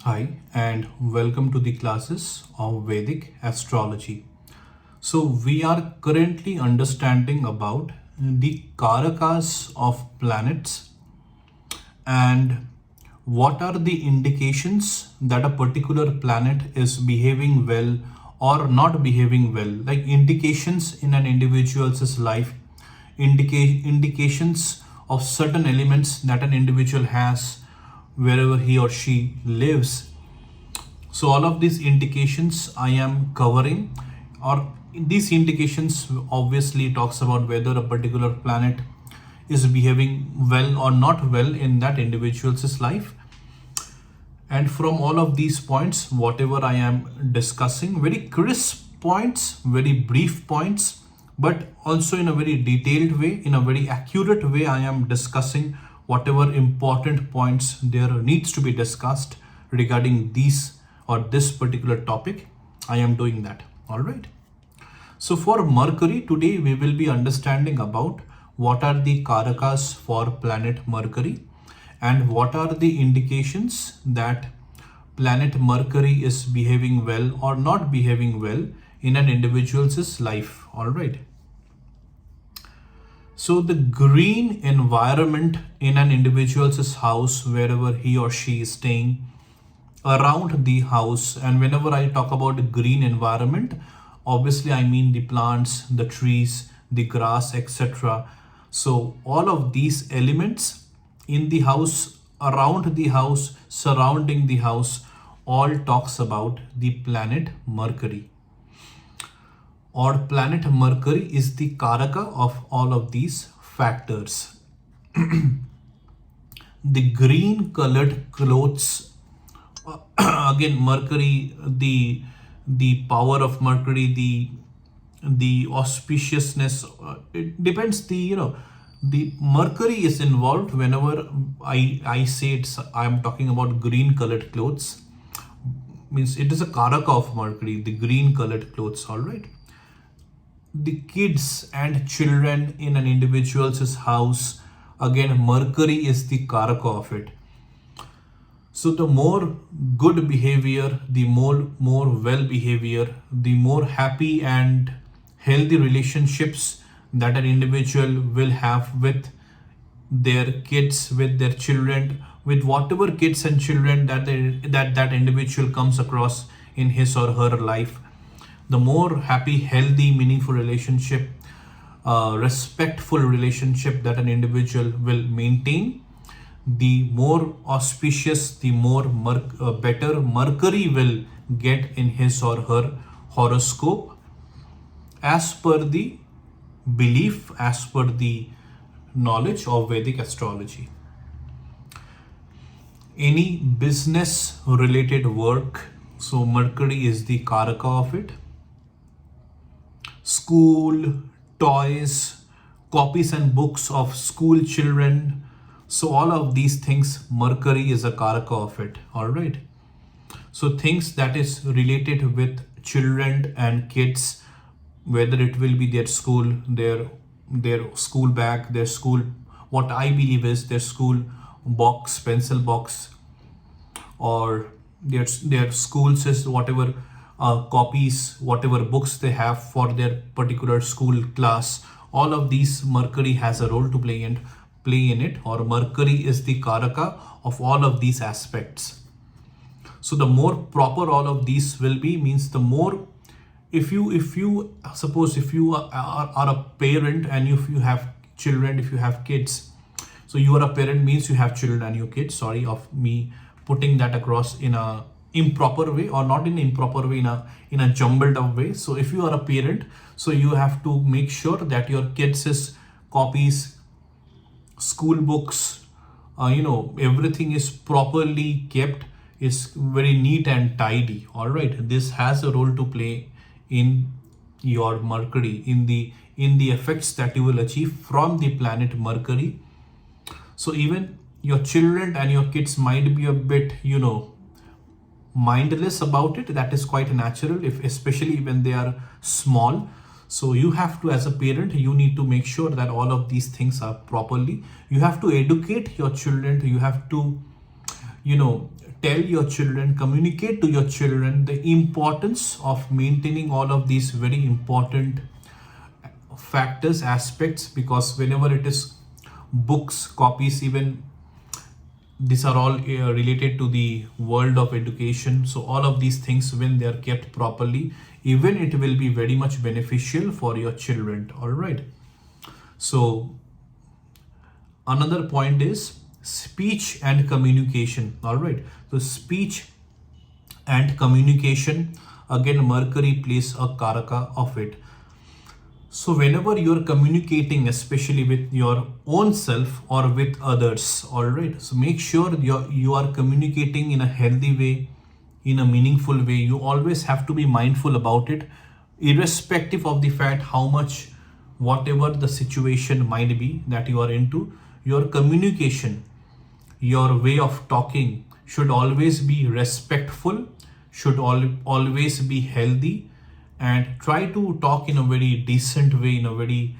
Hi, and welcome to the classes of Vedic astrology. So, we are currently understanding about the karakas of planets and what are the indications that a particular planet is behaving well or not behaving well, like indications in an individual's life, indications of certain elements that an individual has wherever he or she lives. So all of these indications I am covering, or these indications obviously talks about whether a particular planet is behaving well or not well in that individual's life. And from all of these points, whatever I am discussing, very crisp points, very brief points, but also in a very detailed way, in a very accurate way, I am discussing whatever important points there needs to be discussed regarding these or this particular topic. I am doing that. All right. So for Mercury, today we will be understanding about what are the karakas for planet Mercury and what are the indications that planet Mercury is behaving well or not behaving well in an individual's life. All right. So the green environment in an individual's house, wherever he or she is staying, around the house, and whenever I talk about green environment, obviously I mean the plants, the trees, the grass, etc. So all of these elements in the house, around the house, surrounding the house, all talks about the planet Mercury, or planet Mercury is the karaka of all of these factors. The green colored clothes, again Mercury, the power of Mercury, the auspiciousness, it depends, the Mercury is involved whenever I say I'm talking about green colored clothes, means it is a karaka of Mercury, the green colored clothes. All right. The kids and children in an individual's house, again Mercury is the karaka of it. So the more good behavior, the more well behavior, the more happy and healthy relationships that an individual will have with their kids, with their children, with whatever kids and children that individual comes across in his or her life. The more happy, healthy, meaningful relationship, respectful relationship that an individual will maintain, the more auspicious, the more better Mercury will get in his or her horoscope, as per the belief, as per the knowledge of Vedic astrology. Any business related work, so Mercury is the karaka of it. School, toys, copies and books of school children, so all of these things, Mercury is a karaka of it. All right. So things that is related with children and kids, whether it will be their school, their school bag, their school, what I believe is their school box, pencil box, or their school says whatever copies, whatever books they have for their particular school class, all of these Mercury has a role to play in it, or Mercury is the karaka of all of these aspects. So the more proper all of these will be, means the more, if you suppose if you are a parent and if you have children, if you have kids, so you are a parent means you have children and your kids, sorry of me putting that across in a improper way, or not in improper way, in a jumbled up way. So if you are a parent, so you have to make sure that your kids' copies, school books, everything is properly kept, is very neat and tidy. All right, this has a role to play in your Mercury, in the effects that you will achieve from the planet Mercury. So even your children and your kids might be a bit mindless about it. That is quite natural, if especially when they are small. So you have to, as a parent, you need to make sure that all of these things are properly. You have to educate your children. You have to, tell your children, communicate to your children the importance of maintaining all of these very important factors, aspects, because whenever it is books, copies, even these are all related to the world of education. So all of these things, when they are kept properly, even it will be very much beneficial for your children. All right. So another point is speech and communication. All right. So speech and communication, again, Mercury plays a karaka of it. So whenever you're communicating, especially with your own self or with others, all right, so make sure you are communicating in a healthy way, in a meaningful way. You always have to be mindful about it, irrespective of the fact how much, whatever the situation might be that you are into, your communication, your way of talking should always be respectful, should always be healthy, and try to talk in a very decent way, in a very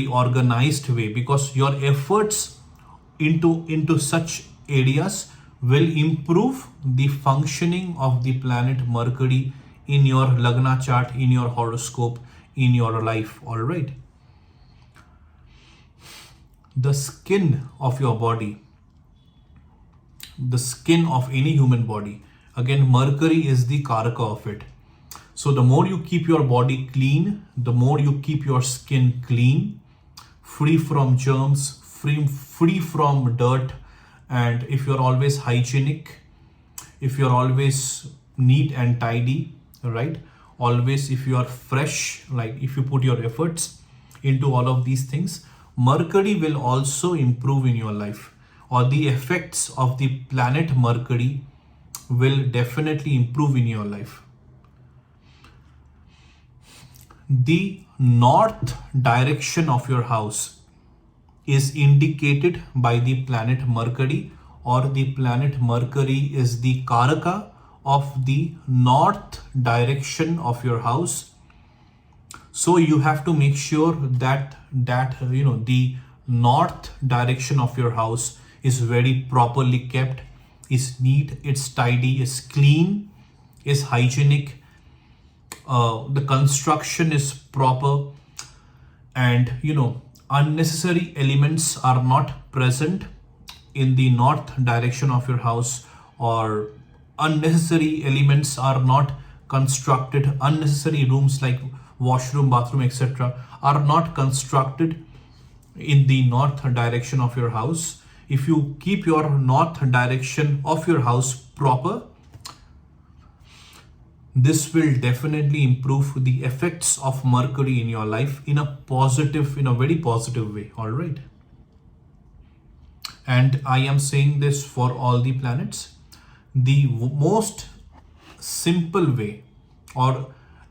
organized way, because your efforts into such areas will improve the functioning of the planet Mercury in your Lagna chart, in your horoscope, in your life. All right. The skin of your body, the skin of any human body, again, Mercury is the karaka of it. So the more you keep your body clean, the more you keep your skin clean, free from germs, free from dirt. And if you're always hygienic, if you're always neat and tidy, right? Always, if you are fresh, like if you put your efforts into all of these things, Mercury will also improve in your life, or the effects of the planet Mercury will definitely improve in your life. The north direction of your house is indicated by the planet Mercury, or the planet Mercury is the karaka of the north direction of your house. So you have to make sure that the north direction of your house is very properly kept, is neat, it's tidy, is clean, is hygienic. The construction is proper, and unnecessary elements are not present in the north direction of your house, or unnecessary elements are not constructed, unnecessary rooms like washroom, bathroom, etc. are not constructed in the north direction of your house. If you keep your north direction of your house proper, this will definitely improve the effects of Mercury in your life in a very positive way. All right. And I am saying this for all the planets. The most simple way,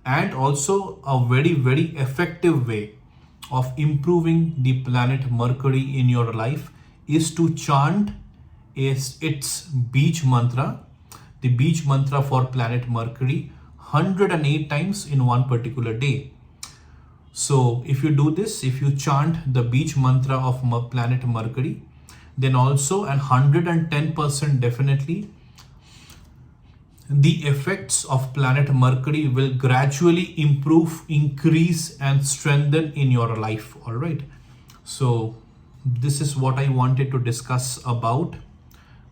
and also a very, very effective way of improving the planet Mercury in your life is to chant its Bij mantra, the Bij mantra for planet Mercury, 108 times in one particular day. So if you do this, if you chant the Bij mantra of planet Mercury, then also 110% definitely the effects of planet Mercury will gradually improve, increase, and strengthen in your life. All right. So this is what I wanted to discuss about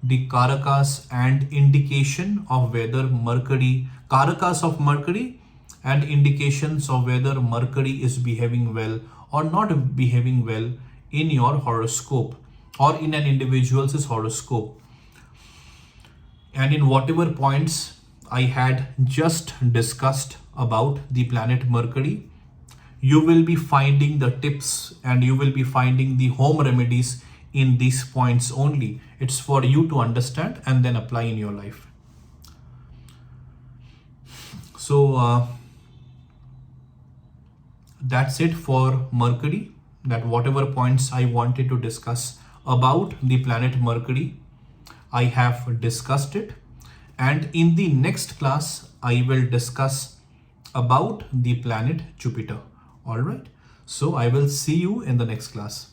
the karakas and indication of whether karakas of Mercury and indications of whether Mercury is behaving well or not behaving well in your horoscope or in an individual's horoscope. And in whatever points I had just discussed about the planet Mercury, you will be finding the tips and you will be finding the home remedies in these points only. It's for you to understand and then apply in your life. So that's it for Mercury, that whatever points I wanted to discuss about the planet Mercury, I have discussed it. And in the next class, I will discuss about the planet Jupiter. All right. So I will see you in the next class.